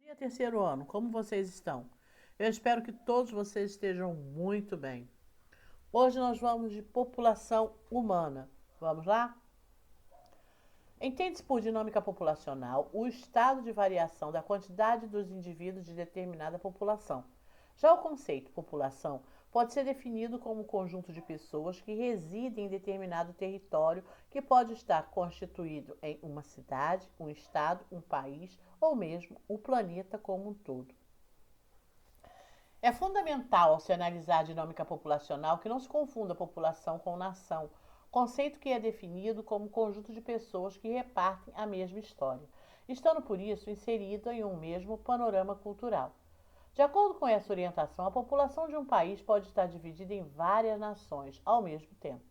Dia terceiro ano, como vocês estão? Eu espero que todos vocês estejam muito bem. Hoje nós vamos de população humana. Vamos lá? Entende-se por dinâmica populacional o estado de variação da quantidade dos indivíduos de determinada população. Já o conceito população pode ser definido como um conjunto de pessoas que residem em determinado território que pode estar constituído em uma cidade, um estado, um país ou mesmo o planeta como um todo. É fundamental, ao se analisar a dinâmica populacional, que não se confunda população com nação, conceito que é definido como conjunto de pessoas que repartem a mesma história, estando por isso inserido em um mesmo panorama cultural. De acordo com essa orientação, a população de um país pode estar dividida em várias nações ao mesmo tempo,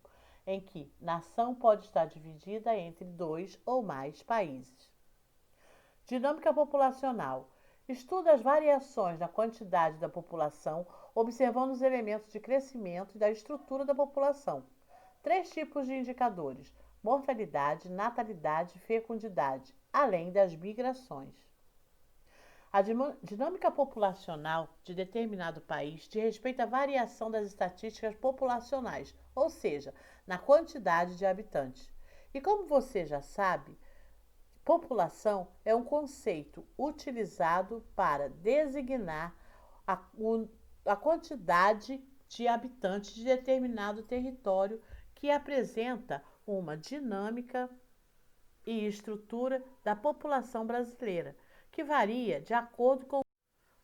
em que nação pode estar dividida entre dois ou mais países. Dinâmica populacional. Estuda as variações na quantidade da população, observando os elementos de crescimento e da estrutura da população. Três tipos de indicadores: mortalidade, natalidade e fecundidade, além das migrações. A dinâmica populacional de determinado país diz respeito à variação das estatísticas populacionais, ou seja, na quantidade de habitantes. E como você já sabe, população é um conceito utilizado para designar a, a quantidade de habitantes de determinado território que apresenta uma dinâmica e estrutura da população brasileira, que varia de acordo com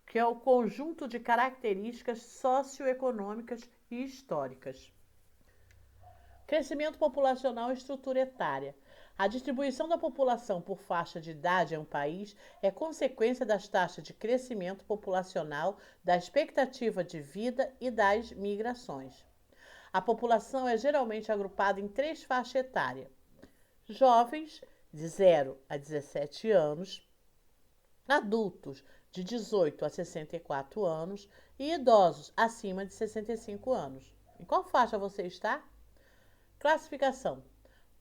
que é o conjunto de características socioeconômicas e históricas. Crescimento populacional e estrutura etária. A distribuição da população por faixa de idade em um país é consequência das taxas de crescimento populacional, da expectativa de vida e das migrações. A população é geralmente agrupada em três faixas etárias: jovens, de 0 a 17 anos, adultos, de 18 a 64 anos e idosos, acima de 65 anos. Em qual faixa você está? Classificação.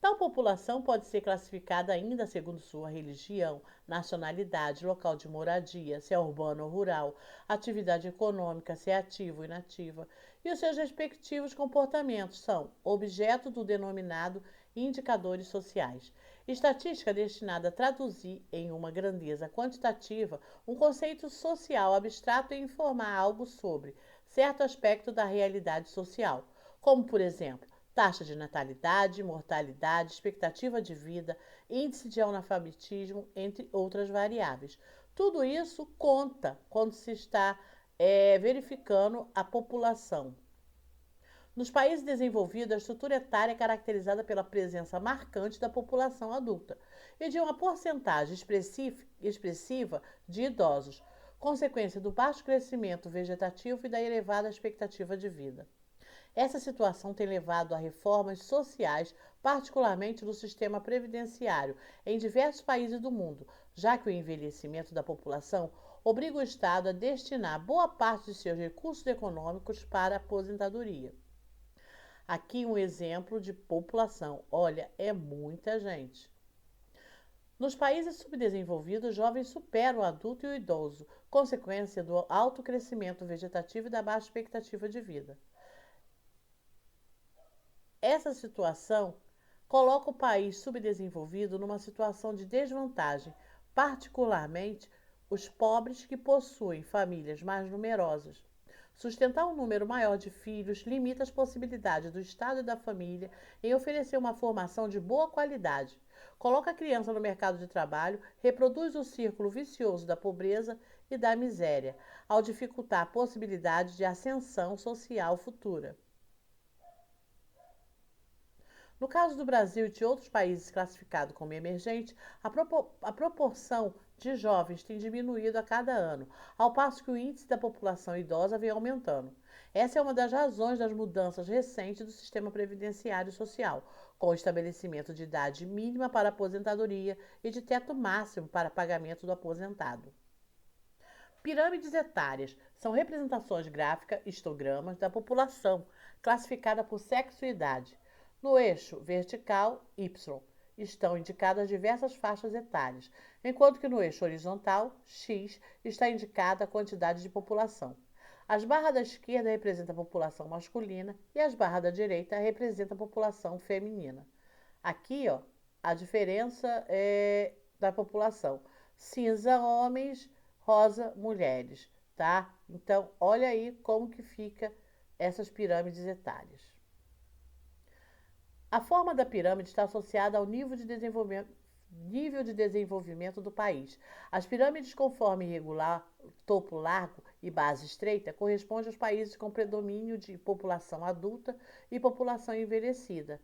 Tal população pode ser classificada ainda segundo sua religião, nacionalidade, local de moradia, se é urbano ou rural, atividade econômica, se é ativa ou inativa, e os seus respectivos comportamentos são objeto do denominado indicadores sociais. Estatística destinada a traduzir em uma grandeza quantitativa um conceito social abstrato e informar algo sobre certo aspecto da realidade social, como, por exemplo, taxa de natalidade, mortalidade, expectativa de vida, índice de analfabetismo, entre outras variáveis. Tudo isso conta quando se está verificando a população. Nos países desenvolvidos, a estrutura etária é caracterizada pela presença marcante da população adulta e de uma porcentagem expressiva de idosos, consequência do baixo crescimento vegetativo e da elevada expectativa de vida. Essa situação tem levado a reformas sociais, particularmente no sistema previdenciário, em diversos países do mundo, já que o envelhecimento da população obriga o Estado a destinar boa parte de seus recursos econômicos para a aposentadoria. Aqui um exemplo de população. Olha, é muita gente. Nos países subdesenvolvidos, os jovens superam o adulto e o idoso, consequência do alto crescimento vegetativo e da baixa expectativa de vida. Essa situação coloca o país subdesenvolvido numa situação de desvantagem, particularmente os pobres que possuem famílias mais numerosas. Sustentar um número maior de filhos limita as possibilidades do Estado e da família em oferecer uma formação de boa qualidade. Coloca a criança no mercado de trabalho, reproduz o círculo vicioso da pobreza e da miséria, ao dificultar a possibilidade de ascensão social futura. No caso do Brasil e de outros países classificados como emergente, a proporção de jovens tem diminuído a cada ano, ao passo que o índice da população idosa vem aumentando. Essa é uma das razões das mudanças recentes do sistema previdenciário social, com o estabelecimento de idade mínima para aposentadoria e de teto máximo para pagamento do aposentado. Pirâmides etárias são representações gráficas, histogramas, da população, classificada por sexo e idade. No eixo vertical, Y, estão indicadas diversas faixas etárias, enquanto que no eixo horizontal, X, está indicada a quantidade de população. As barras da esquerda representam a população masculina e as barras da direita representam a população feminina. Aqui, ó, a diferença é da população. Cinza, homens, rosa, mulheres, tá? Então, olha aí como que fica essas pirâmides etárias. A forma da pirâmide está associada ao nível de desenvolvimento do país. As pirâmides com forma irregular, topo largo e base estreita correspondem aos países com predomínio de população adulta e população envelhecida.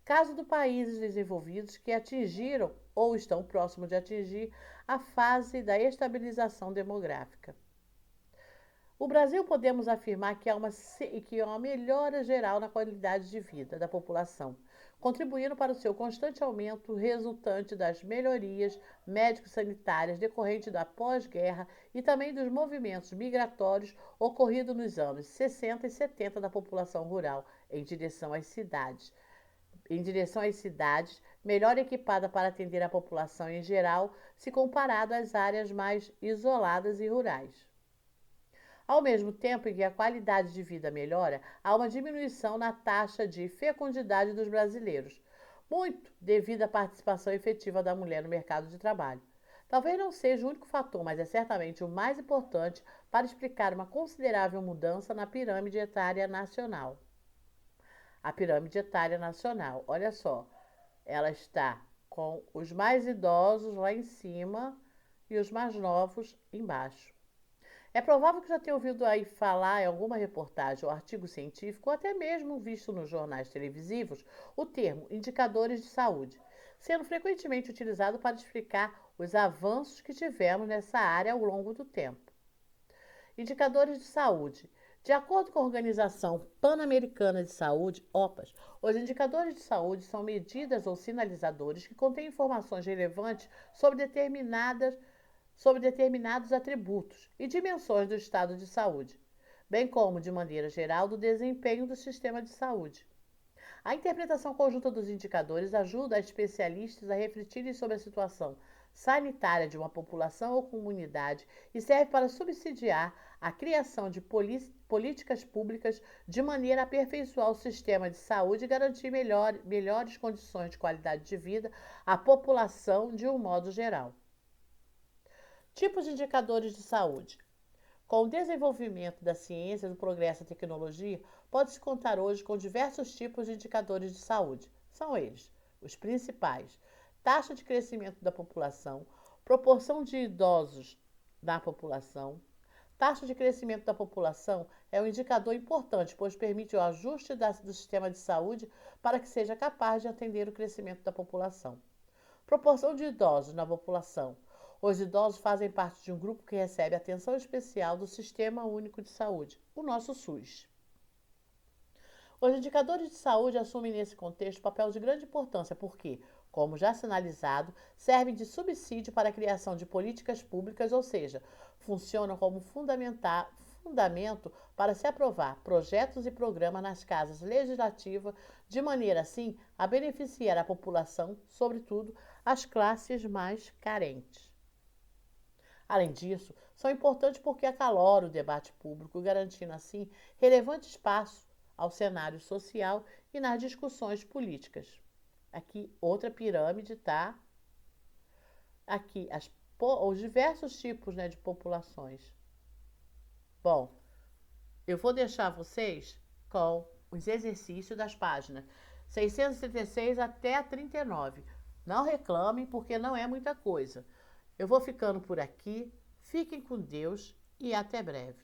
Caso de países desenvolvidos que atingiram ou estão próximos de atingir a fase da estabilização demográfica. O Brasil podemos afirmar que há uma melhora geral na qualidade de vida da população, contribuindo para o seu constante aumento resultante das melhorias médico-sanitárias decorrentes da pós-guerra e também dos movimentos migratórios ocorridos nos anos 60 e 70 da população rural em direção às cidades. Melhor equipada para atender a população em geral, se comparado às áreas mais isoladas e rurais. Ao mesmo tempo em que a qualidade de vida melhora, há uma diminuição na taxa de fecundidade dos brasileiros, muito devido à participação efetiva da mulher no mercado de trabalho. Talvez não seja o único fator, mas é certamente o mais importante para explicar uma considerável mudança na pirâmide etária nacional. A pirâmide etária nacional, olha só, ela está com os mais idosos lá em cima e os mais novos embaixo. É provável que já tenha ouvido aí falar em alguma reportagem ou artigo científico, ou até mesmo visto nos jornais televisivos, o termo indicadores de saúde, sendo frequentemente utilizado para explicar os avanços que tivemos nessa área ao longo do tempo. Indicadores de saúde. De acordo com a Organização Pan-Americana de Saúde, OPAS, os indicadores de saúde são medidas ou sinalizadores que contêm informações relevantes sobre determinados atributos e dimensões do estado de saúde, bem como, de maneira geral, do desempenho do sistema de saúde. A interpretação conjunta dos indicadores ajuda especialistas a refletirem sobre a situação sanitária de uma população ou comunidade e serve para subsidiar a criação de políticas públicas de maneira a aperfeiçoar o sistema de saúde e garantir melhores condições de qualidade de vida à população de um modo geral. Tipos de indicadores de saúde. Com o desenvolvimento da ciência, do progresso e da tecnologia, pode-se contar hoje com diversos tipos de indicadores de saúde. São eles, os principais: taxa de crescimento da população, proporção de idosos na população. Taxa de crescimento da população é um indicador importante, pois permite o ajuste do sistema de saúde para que seja capaz de atender o crescimento da população. Proporção de idosos na população. Os idosos fazem parte de um grupo que recebe atenção especial do Sistema Único de Saúde, o nosso SUS. Os indicadores de saúde assumem nesse contexto papel de grande importância porque, como já sinalizado, servem de subsídio para a criação de políticas públicas, ou seja, funcionam como fundamento para se aprovar projetos e programas nas casas legislativas, de maneira assim a beneficiar a população, sobretudo as classes mais carentes. Além disso, são importantes porque acaloram o debate público, garantindo assim relevante espaço ao cenário social e nas discussões políticas. Aqui outra pirâmide, tá? Aqui os diversos tipos, né, de populações. Bom, eu vou deixar vocês com os exercícios das páginas 636 até a 39. Não reclamem porque não é muita coisa. Eu vou ficando por aqui. Fiquem com Deus e até breve.